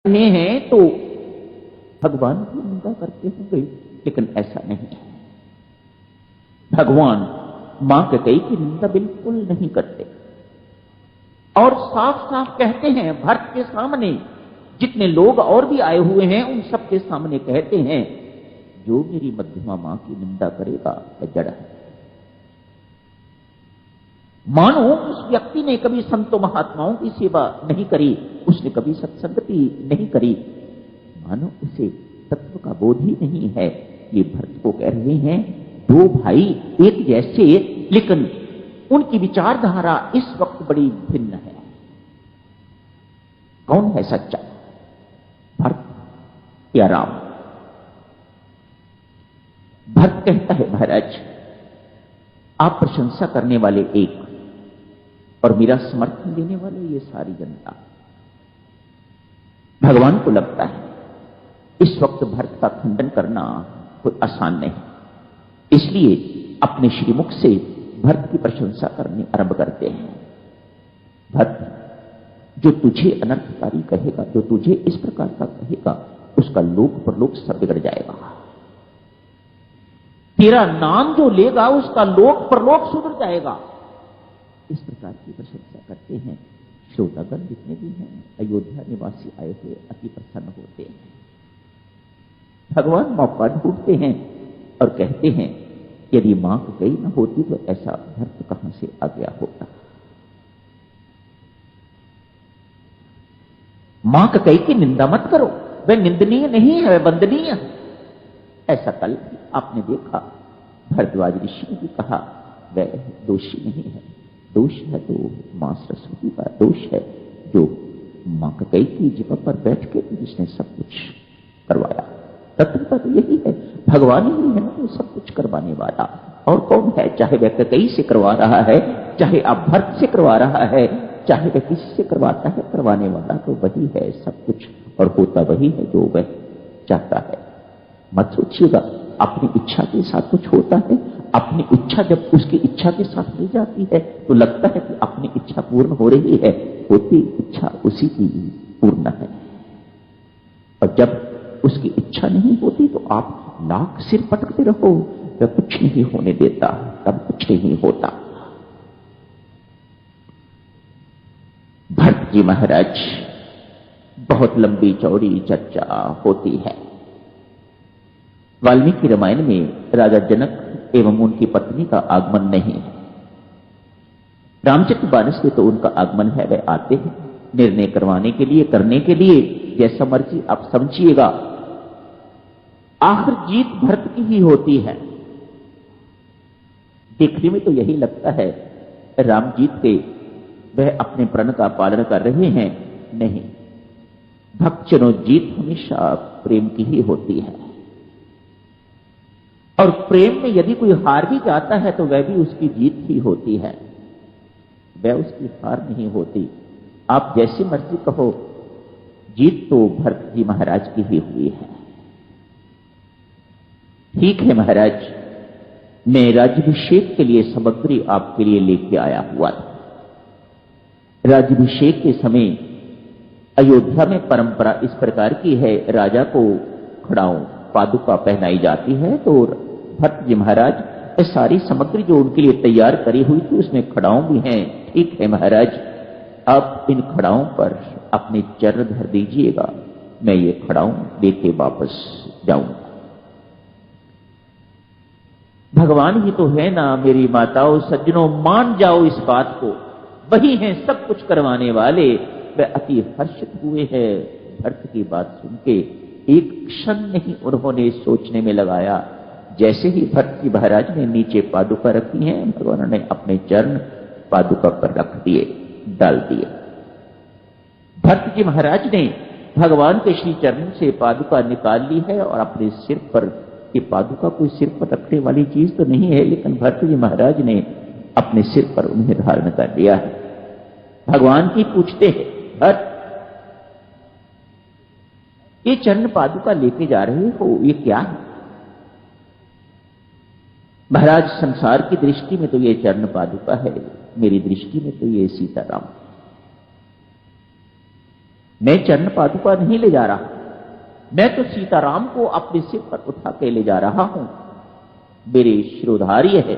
रहे हैं तो भगवान की निंदा करते होंगे, लेकिन ऐसा नहीं है। भगवान मां कैकेयी की निंदा बिल्कुल नहीं करते और साफ साफ कहते हैं भरत के सामने, जितने लोग और भी आए हुए हैं उन सबके सामने कहते हैं, जो मेरी मध्यमा मां की निंदा करेगा वह जड़ है। मानो उस व्यक्ति ने कभी संतों महात्माओं की सेवा नहीं करी, उसने कभी सत्संगति नहीं करी, मानो उसे तत्व का बोध ही नहीं है। ये भरत को कह रहे हैं, दो भाई एक जैसे, लेकिन उनकी विचारधारा इस वक्त बड़ी भिन्न है। कौन है सच्चा, भरत या राम? भरत कहता है, महाराज आप प्रशंसा करने वाले एक और मेरा समर्थन देने वाले ये सारी जनता। भगवान को लगता है इस वक्त भरत का खंडन करना कोई आसान नहीं, इसलिए अपने श्रीमुख से भरत की प्रशंसा करनी आरंभ करते हैं। भरत, जो तुझे अनर्थकारी कहेगा, जो तुझे इस प्रकार का कहेगा, उसका लोक परलोक सब बिगड़ जाएगा। तेरा नाम जो लेगा उसका लोक परलोक सुधर जाएगा। इस प्रकार की प्रशंसा करते हैं। श्रोतागण जितने भी हैं, अयोध्या निवासी आए हुए अति प्रसन्न होते हैं। भगवान मौका ढूंढते हैं और कहते हैं, यदि मां कैकेयी न होती तो ऐसा भरत कहां से आ गया होता। मां कैकेयी की निंदा मत करो, वह निंदनीय नहीं है, वह वंदनीय है। ऐसा कल आपने देखा, भरद्वाज ऋषि ने भी कहा वह दोषी नहीं है। दोष है तो मां सरस्वती का दोष है, जो मां कैकेयी की जिपा पर बैठ के जिसने सब कुछ करवाया। तत्वता तो यही है, भगवान ही है ना तो सब कुछ करवाने वाला। और कौन है? चाहे वह कैकेयी से करवा रहा है, चाहे आप भरत से करवा रहा है, चाहे वह किसी से करवाता है, करवाने वाला तो वही है सब कुछ, और होता वही है जो वह चाहता है। मत सोचिएगा अपनी इच्छा के साथ कुछ होता है। अपनी इच्छा जब उसकी इच्छा के साथ मिल जाती है तो लगता है कि अपनी इच्छा पूर्ण हो रही है, होती इच्छा उसी की पूर्ण है। और जब उसकी इच्छा नहीं होती तो आप लाख सिर पटकते रहो, वह कुछ नहीं होने देता, तब कुछ नहीं होता। भरत जी महाराज, बहुत लंबी चौड़ी चर्चा होती है। वाल्मीकि रामायण में राजा जनक एवं उनकी पत्नी का आगमन नहीं है। रामचरितमानस में तो उनका आगमन है, वे आते हैं निर्णय करवाने के लिए, करने के लिए, जैसा मर्जी आप समझिएगा। आखिर जीत भरत की ही होती है। देखने में तो यही लगता है राम जीत के, वह अपने प्रण का पालन कर रहे हैं। नहीं, भक्तजनों, जीत हमेशा प्रेम की ही होती है। और प्रेम में यदि कोई हार भी जाता है तो वह भी उसकी जीत ही होती है, वह उसकी हार नहीं होती। आप जैसी मर्जी कहो, जीत तो भरत जी महाराज की ही हुई है। ठीक है महाराज, मैं राज्याभिषेक के लिए सामग्री आपके लिए लेके आया हुआ था। राज्याभिषेक के समय अयोध्या में परंपरा इस प्रकार की है, राजा को खड़ाऊं पादुका पहनाई जाती है। तो भरत जी महाराज सारी सामग्री जो उनके लिए तैयार करी हुई थी उसमें खड़ाऊं भी हैं। ठीक है महाराज, आप इन खड़ाऊं पर अपने चरण धर दीजिएगा, मैं ये खड़ाऊं लेके वापस जाऊंगा। भगवान ही तो है ना मेरी माताओं सज्जनों, मान जाओ इस बात को, वही हैं सब कुछ करवाने वाले। वे अति हर्षित हुए हैं भरत की बात सुन के। एक क्षण नहीं उन्होंने सोचने में लगाया। जैसे ही भरत जी महाराज ने नीचे पादुका रखी हैं, भगवान ने अपने चरण पादुका पर रख दिए, डाल दिए। भरत जी महाराज ने भगवान के श्री चरण से पादुका निकाल ली है और अपने सिर पर, ये पादुका कोई सिर पर रखने वाली चीज तो नहीं है, लेकिन भरत जी महाराज ने अपने सिर पर उन्हें धारण कर लिया है। भगवान की पूछते हैं, भरत ये चरण पादुका लेके जा रहे हो, ये क्या है? महाराज, संसार की दृष्टि में तो ये चरण पादुका है, मेरी दृष्टि में तो ये सीताराम। मैं चरण पादुका नहीं ले जा रहा, मैं तो सीताराम को अपने सिर पर उठा के ले जा रहा हूं। मेरे शिरोधार्य है,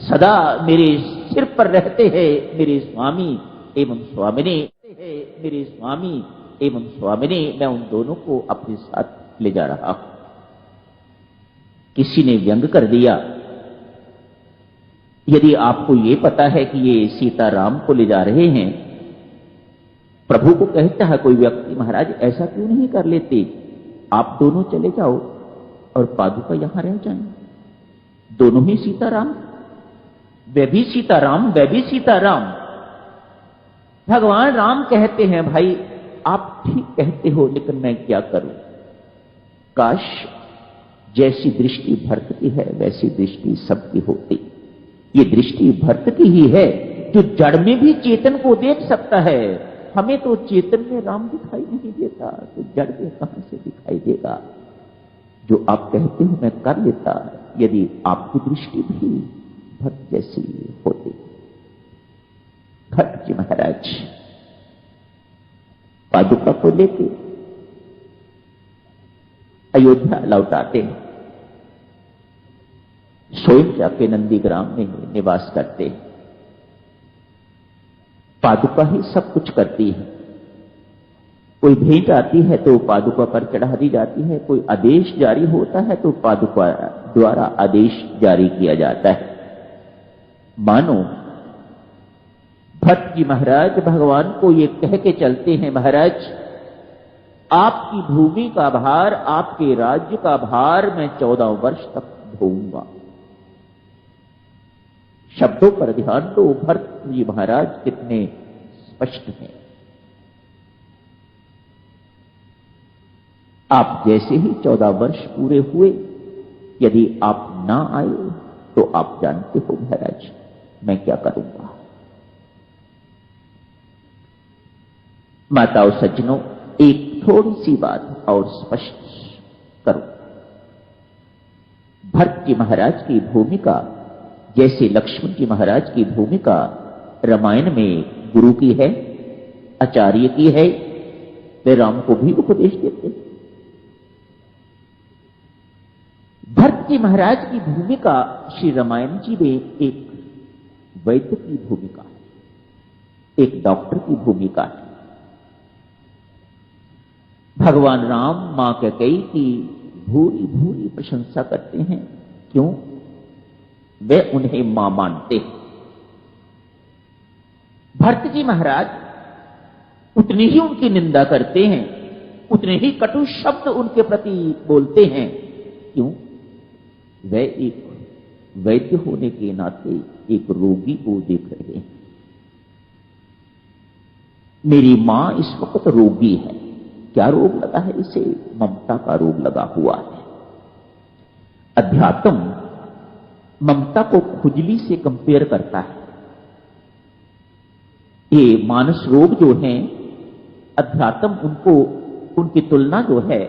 सदा मेरे सिर पर रहते हैं मेरे स्वामी एवं स्वामिनी, मेरे स्वामी एवं स्वामिनी। मैं उन दोनों को अपने साथ ले जा रहा हूं। किसी ने व्यंग कर दिया, यदि आपको यह पता है कि ये सीताराम को ले जा रहे हैं, प्रभु को कहता है कोई व्यक्ति, महाराज ऐसा क्यों नहीं कर लेते, आप दोनों चले जाओ और पादुका यहां रह जाएं। दोनों ही सीताराम, वे भी सीताराम, वे भी सीताराम। भगवान राम कहते हैं भाई आप ठीक कहते हो, लेकिन मैं क्या करूं। काश जैसी दृष्टि भरत की है वैसी दृष्टि सबकी होती। ये दृष्टि भरत की ही है जो जड़ में भी चेतन को देख सकता है। हमें तो चेतन में राम दिखाई नहीं देता, तो जड़ में कहां से दिखाई देगा। जो आप कहते हो मैं कर लेता, यदि आपकी दृष्टि भी भक्त जैसी होती। भक्त जी महाराज पादुका को लेके अयोध्या लौटाते हैं, स्वयं जाके नंदीग्राम में निवास करते हैं। पादुका ही सब कुछ करती है। कोई भेंट आती है तो पादुका पर चढ़ा दी जाती है, कोई आदेश जारी होता है तो पादुका द्वारा आदेश जारी किया जाता है। मानो भट्ट जी महाराज भगवान को ये कह के चलते हैं, महाराज आपकी भूमि का भार, आपके राज्य का भार मैं 14 वर्ष तक ढोऊंगा। शब्दों पर ध्यान दो, भट्ट जी महाराज कितने स्पष्ट हैं। आप जैसे ही 14 वर्ष पूरे हुए, यदि आप ना आए तो आप जानते हो महाराज मैं क्या करूंगा। माताओं सज्जनों, एक थोड़ी सी बात और स्पष्ट करो। भरत जी महाराज की भूमिका जैसे लक्ष्मण जी महाराज की भूमिका रामायण में गुरु की है, आचार्य की है, वे राम को भी उपदेश देते हैं। भरत जी महाराज की भूमिका श्री रामायण जी में एक वैद्य की भूमिका है, एक डॉक्टर की भूमिका है। भगवान राम मां कैकेयी की भूरी भूरी प्रशंसा करते हैं। क्यों? वे उन्हें मां मानते हैं। भरत जी महाराज उतनी ही उनकी निंदा करते हैं, उतने ही कटु शब्द उनके प्रति बोलते हैं। क्यों? वे एक वैद्य होने के नाते एक रोगी को देख रहे हैं। मेरी मां इस वक्त रोगी है। क्या रोग लगा है इसे? ममता का रोग लगा हुआ है। अध्यात्म ममता को खुजली से कंपेयर करता है। ये मानस रोग जो हैं, अध्यात्म उनको उनकी तुलना जो है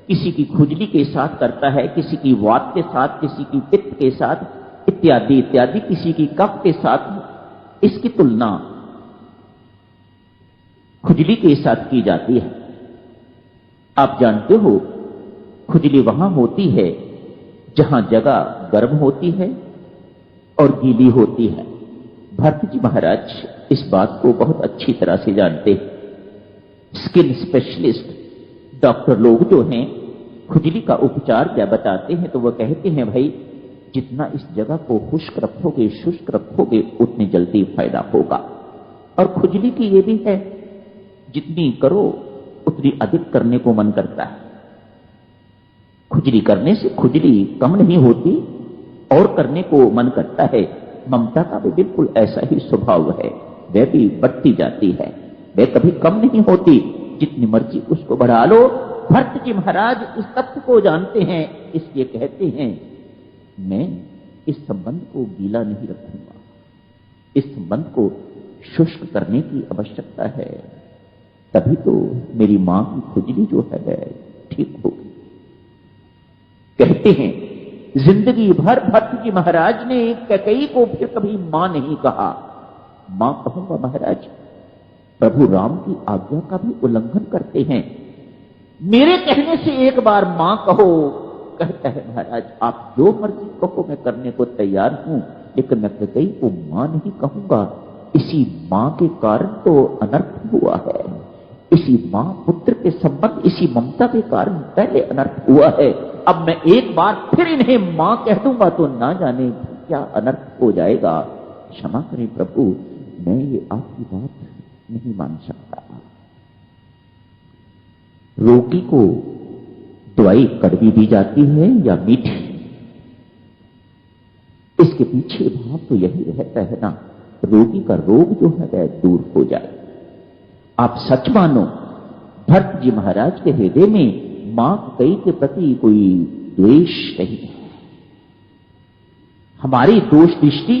किसी की खुजली के साथ करता है, किसी की वात के साथ, किसी की पित्त के साथ, इत्यादि इत्यादि, किसी की कफ के साथ इसकी तुलना खुजली के साथ की जाती है। आप जानते हो खुजली वहां होती है जहां जगह गर्म होती है और गीली होती है। भरत जी महाराज इस बात को बहुत अच्छी तरह से जानते हैं। स्किन स्पेशलिस्ट डॉक्टर लोग जो हैं खुजली का उपचार क्या बताते हैं, तो वह कहते हैं भाई जितना इस जगह को खुश्क रखोगे, शुष्क रखोगे, उतनी जल्दी फायदा होगा। और खुजली की ये भी है, जितनी करो उतनी अधिक करने को मन करता है। खुजली करने से खुजली कम नहीं होती और करने को मन करता है। ममता का भी बिल्कुल ऐसा ही स्वभाव है, वह भी बढ़ती जाती है, वह कभी कम नहीं होती, जितनी मर्जी उसको बढ़ा लो। भरत जी महाराज इस तथ्य को जानते हैं, इसलिए कहते हैं मैं इस संबंध को गीला नहीं रखूंगा, इस संबंध को शुष्क करने की आवश्यकता है, तभी तो मेरी मां की खुजली जो है ठीक होगी। कहते हैं जिंदगी भर भरत जी महाराज ने कैकेयी को फिर कभी मां नहीं कहा। मां कहूंगा महाराज, प्रभु राम की आज्ञा का भी उल्लंघन करते हैं। मेरे कहने से एक बार मां कहो, कहता है महाराज आप जो मर्जी कहो मैं करने को तैयार हूं, लेकिन मैं कहीं को मां नहीं कहूंगा। इसी मां के कारण तो अनर्थ हुआ है, इसी मां पुत्र के संबंध, इसी ममता के कारण पहले अनर्थ हुआ है। अब मैं एक बार फिर इन्हें मां कह दूंगा तो ना जाने क्या अनर्थ हो जाएगा। क्षमा करें प्रभु, मैं ये आपकी बात नहीं मान सकता। रोगी को दवाई कड़वी दी जाती है या मीठी, इसके पीछे भाव तो यही रहता है ना, रोगी का रोग जो है वह दूर हो जाए। आप सच मानो भरत जी महाराज के हृदय में मां कई के प्रति कोई द्वेष नहीं है। हमारी दोष दृष्टि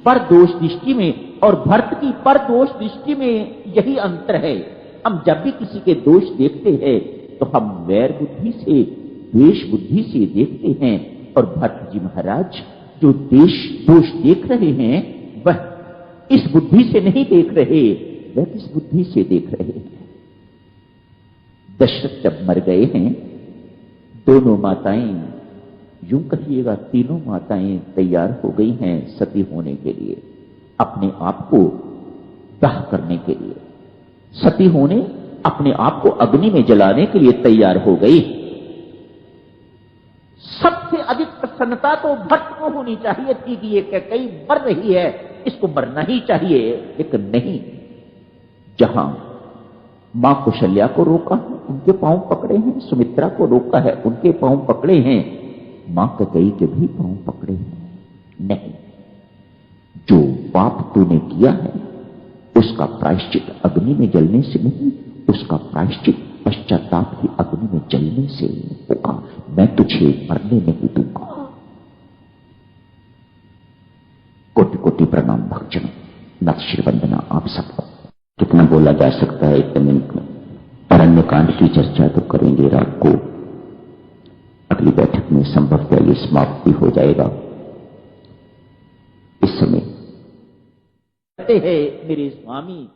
पर दोष दृष्टि में और भरत की पर दोष दृष्टि में यही अंतर है। हम जब भी किसी के दोष देखते हैं तो हम वैर बुद्धि से, द्वेष बुद्धि से देखते हैं, और भरत जी महाराज जो दोष देख रहे हैं वह इस बुद्धि से नहीं देख रहे, वह किस बुद्धि से देख रहे हैं। दशरथ जब मर गए हैं, दोनों माताएं, यूं कहिएगा तीनों माताएं तैयार हो गई हैं सती होने के लिए, अपने आप को दाह करने के लिए, सती होने, अपने आप को अग्नि में जलाने के लिए तैयार हो गई। सबसे अधिक प्रसन्नता तो भक्त को होनी चाहिए थी कि ये कई मर रही है, इसको मरना ही चाहिए, लेकिन नहीं। जहां मां कौशल्या को रोका है, उनके पांव पकड़े हैं, सुमित्रा को रोका है, उनके पांव पकड़े हैं, मां कैकेयी के भी पांव पकड़े हैं। नहीं, जो पाप तूने किया है उसका प्रायश्चित अग्नि में जलने से नहीं, उसका प्रायश्चित पश्चाताप की अग्नि में जलने से होगा। मैं तुझे मरने नहीं दूंगा। कोटि कोटि प्रणाम भक्तजनों, नतशिर वंदना आप सबको। कितना बोला जा सकता है एक मिनट में। अरण्य कांड की चर्चा तो करेंगे रात को, अगली बैठक में संभवतः ये समाप्ति हो जाएगा। इस समय कहते हैं मेरे स्वामी